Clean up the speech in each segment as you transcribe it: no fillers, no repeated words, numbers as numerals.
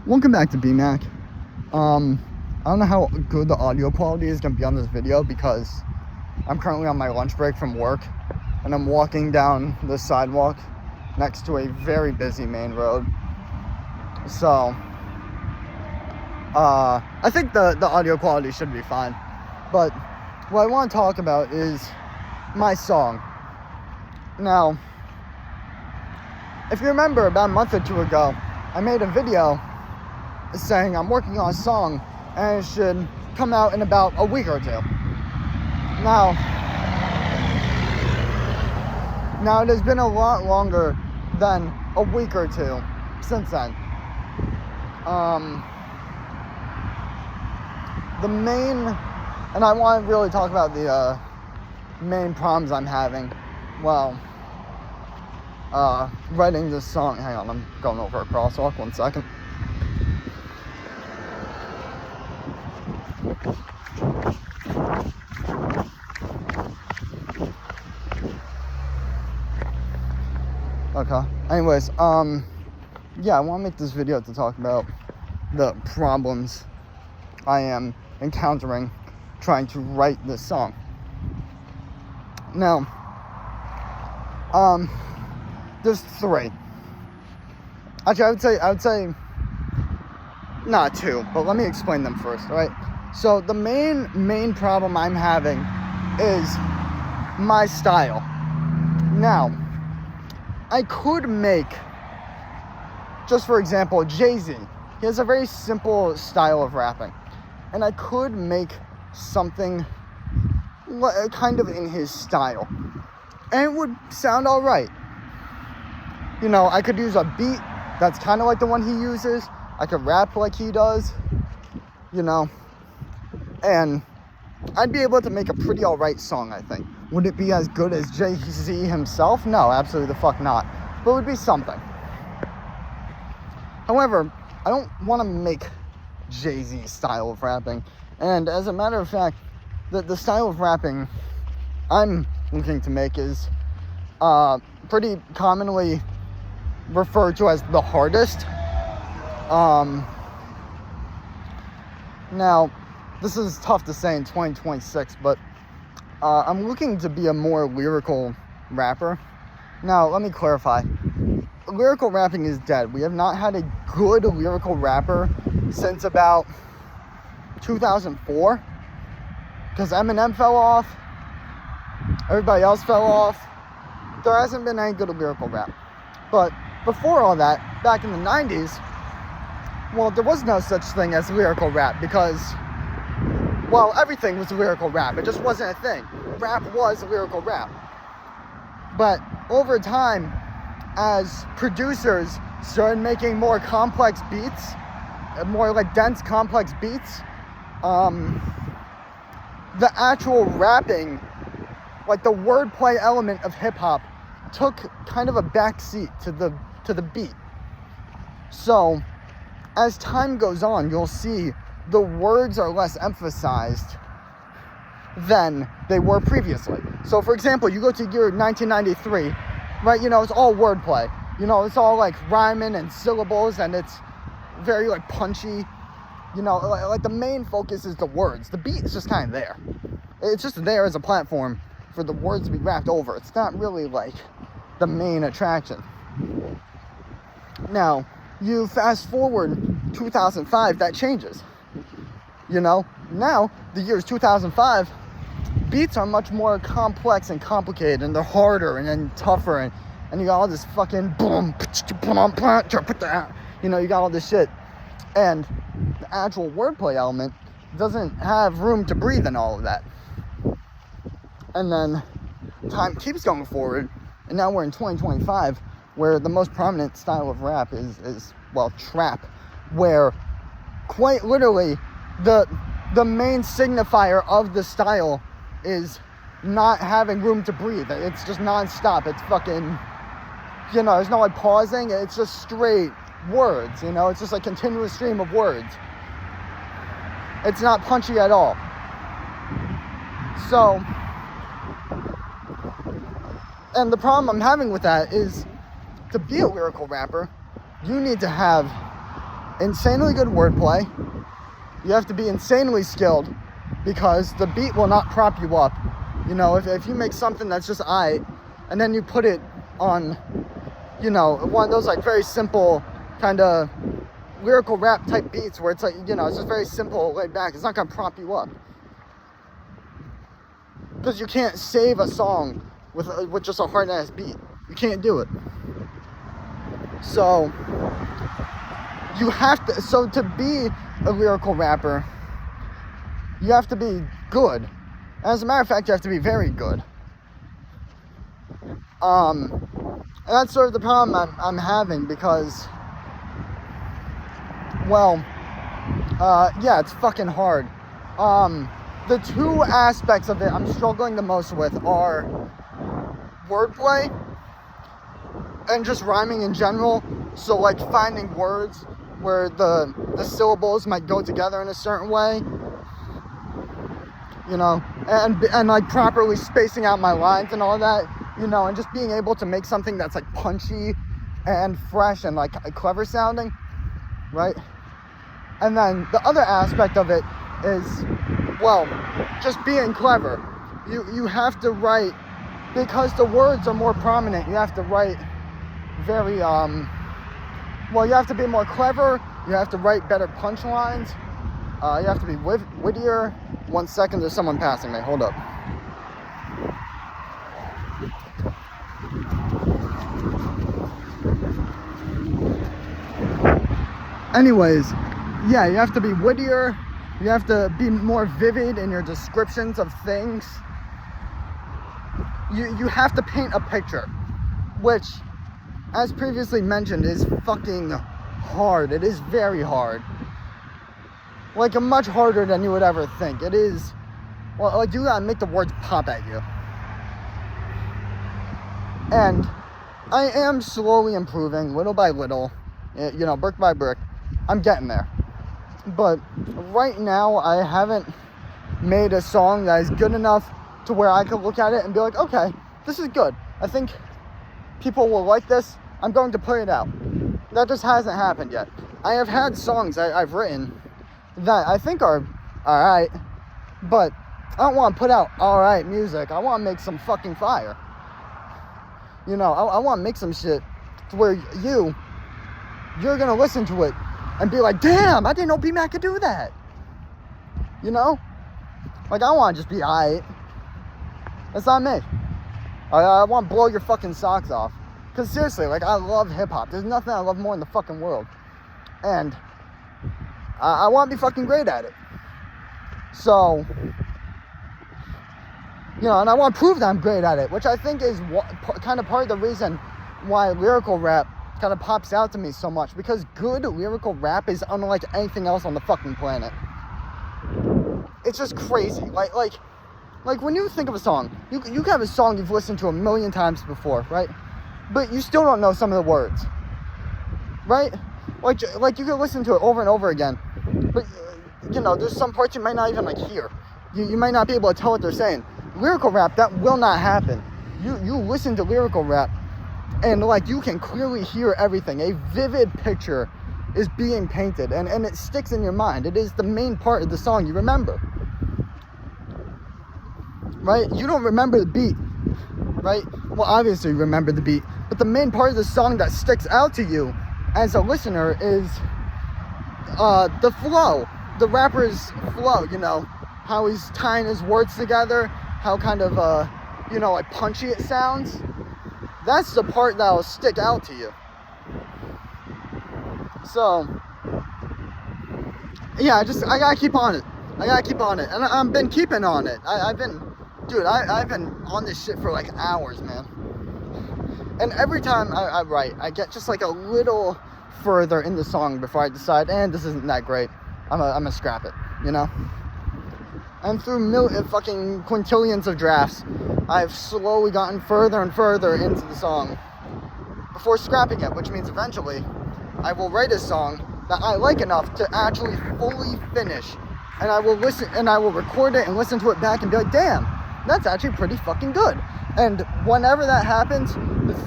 Welcome back to BMAC. I don't know how good the audio quality is going to be on this video because I'm currently on my lunch break from work and I'm walking down the sidewalk next to a very busy main road. So, I think the audio quality should be fine. But what I want to talk about is my song. Now, if you remember, about a month or two ago, I made a video saying I'm working on a song and it should come out in about a week or two. Now it has been a lot longer than a week or two since then. And I want to really talk about the main problems I'm having while writing this song. Hang on, I'm going over a crosswalk, 1 second. Okay. Anyways, yeah, I want to make this video to talk about the problems I am encountering trying to write this song. Now, there's three. Actually, I would say not two, but let me explain them first, all right? So the main problem I'm having is my style. Now, I could make, just for example, Jay-Z. He has a very simple style of rapping. And I could make something kind of in his style. And it would sound all right. You know, I could use a beat that's kind of like the one he uses. I could rap like he does, you know. And I'd be able to make a pretty all right song, I think. Would it be as good as Jay-Z himself? No, absolutely the fuck not. But it would be something. However, I don't want to make Jay-Z's style of rapping. And as a matter of fact, the style of rapping I'm looking to make is pretty commonly referred to as the hardest. Now, this is tough to say in 2026, but I'm looking to be a more lyrical rapper. Now, let me clarify. Lyrical rapping is dead. We have not had a good lyrical rapper since about 2004. Because Eminem fell off. Everybody else fell off. There hasn't been any good lyrical rap. But before all that, back in the 90s, well, there was no such thing as lyrical rap because, well, everything was lyrical rap. It just wasn't a thing. Rap was lyrical rap. But over time, as producers started making more complex beats, more like dense, complex beats, the actual rapping, like the wordplay element of hip-hop, took kind of a backseat to the beat. So, as time goes on, you'll see the words are less emphasized than they were previously. So, for example, you go to year 1993, right? You know, it's all wordplay. You know, it's all like rhyming and syllables, and it's very like punchy. You know, like the main focus is the words. The beat is just kind of there. It's just there as a platform for the words to be rapped over. It's not really like the main attraction. Now, you fast forward 2005, that changes. You know, now the year is 2005. Beats are much more complex and complicated, and they're harder and then tougher, and you got all this fucking boom, you know, you got all this shit, and the actual wordplay element doesn't have room to breathe in all of that. And then time keeps going forward, and now we're in 2025, where the most prominent style of rap is well, trap, where quite literally the main signifier of the style is not having room to breathe. It's just non-stop. It's fucking, you know, there's no like pausing. It's just straight words, you know. It's just a continuous stream of words. It's not punchy at all. So, and the problem I'm having with that is, to be a lyrical rapper, you need to have insanely good wordplay. You have to be insanely skilled because the beat will not prop you up. You know, if you make something that's just aight, and then you put it on, you know, one of those like very simple kind of lyrical rap type beats where it's like, you know, it's just very simple, laid back. It's not gonna prop you up because you can't save a song with just a hard ass beat. You can't do it. So you have to. So to be a lyrical rapper, you have to be good. As a matter of fact, you have to be very good. And that's sort of the problem I'm having because, well, yeah, it's fucking hard. The two aspects of it I'm struggling the most with are wordplay and just rhyming in general. So like finding words where the syllables might go together in a certain way, you know, and like properly spacing out my lines and all that, you know, and just being able to make something that's like punchy and fresh and like clever sounding, right? And then the other aspect of it is, well, just being clever. You have to write, because the words are more prominent, you have to write very, well, you have to be more clever, you have to write better punchlines, you have to be wittier. 1 second, there's someone passing me, hold up. Anyways, yeah, you have to be wittier, you have to be more vivid in your descriptions of things. You have to paint a picture, which, as previously mentioned, is fucking hard. It is very hard. Like, much harder than you would ever think. It is, well, like, you gotta make the words pop at you. And I am slowly improving, little by little, you know, brick by brick. I'm getting there. But right now, I haven't made a song that is good enough to where I could look at it and be like, okay, this is good. I think people will like this. I'm going to put it out. That just hasn't happened yet. I have had songs I've written that I think are alright, but I don't want to put out alright music. I want to make some fucking fire. You know, I want to make some shit to where you're going to listen to it and be like, damn, I didn't know B-Mac could do that. You know? Like, I want to just be alright. That's not me. I want to blow your fucking socks off. Because seriously, like, I love hip-hop. There's nothing I love more in the fucking world. And I want to be fucking great at it. So, you know, and I want to prove that I'm great at it, which I think is kind of part of the reason why lyrical rap kind of pops out to me so much. Because good lyrical rap is unlike anything else on the fucking planet. It's just crazy. Like when you think of a song, you can have a song you've listened to a million times before, right? But you still don't know some of the words, right? Like you can listen to it over and over again, but you know, there's some parts you might not even like hear. You might not be able to tell what they're saying. Lyrical rap, that will not happen. You listen to lyrical rap, and like you can clearly hear everything. A vivid picture is being painted, and it sticks in your mind. It is the main part of the song you remember. Right? You don't remember the beat, right? Well, obviously you remember the beat, but the main part of the song that sticks out to you as a listener is the flow, the rapper's flow, you know, how he's tying his words together, how kind of, you know, like punchy it sounds. That's the part that will stick out to you. So, yeah, I gotta keep on it. I gotta keep on it. And I've been keeping on it. I've been on this shit for like hours, man. And every time I write, I get just like a little further in the song before I decide, this isn't that great. I'm gonna scrap it, you know? And through fucking quintillions of drafts, I've slowly gotten further and further into the song before scrapping it, which means eventually I will write a song that I like enough to actually fully finish. And I will listen, and I will record it and listen to it back and be like, damn, that's actually pretty fucking good. And whenever that happens,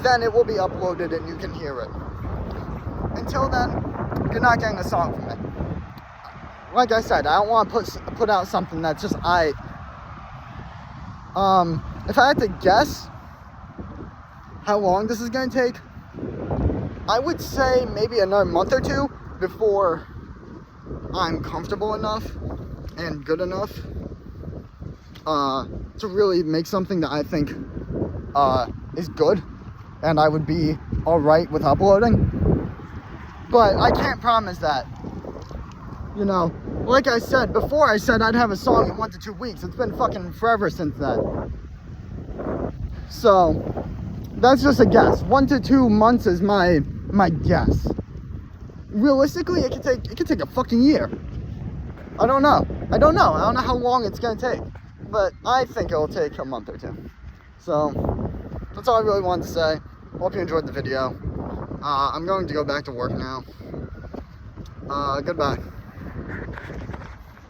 then it will be uploaded and you can hear it. Until then, you're not getting a song from me. Like I said, I don't want to put out something that's just if I had to guess how long this is going to take, I would say maybe another month or two before I'm comfortable enough and good enough to really make something that I think is good and I would be alright with uploading. But I can't promise that. You know, like I said before, I said I'd have a song in 1 to 2 weeks. It's been fucking forever since then. So that's just a guess. 1 to 2 months is my guess. Realistically, it could take a fucking year. I don't know how long it's gonna take, but I think it'll take a month or two. So that's all I really wanted to say. Hope you enjoyed the video. I'm going to go back to work now. Goodbye.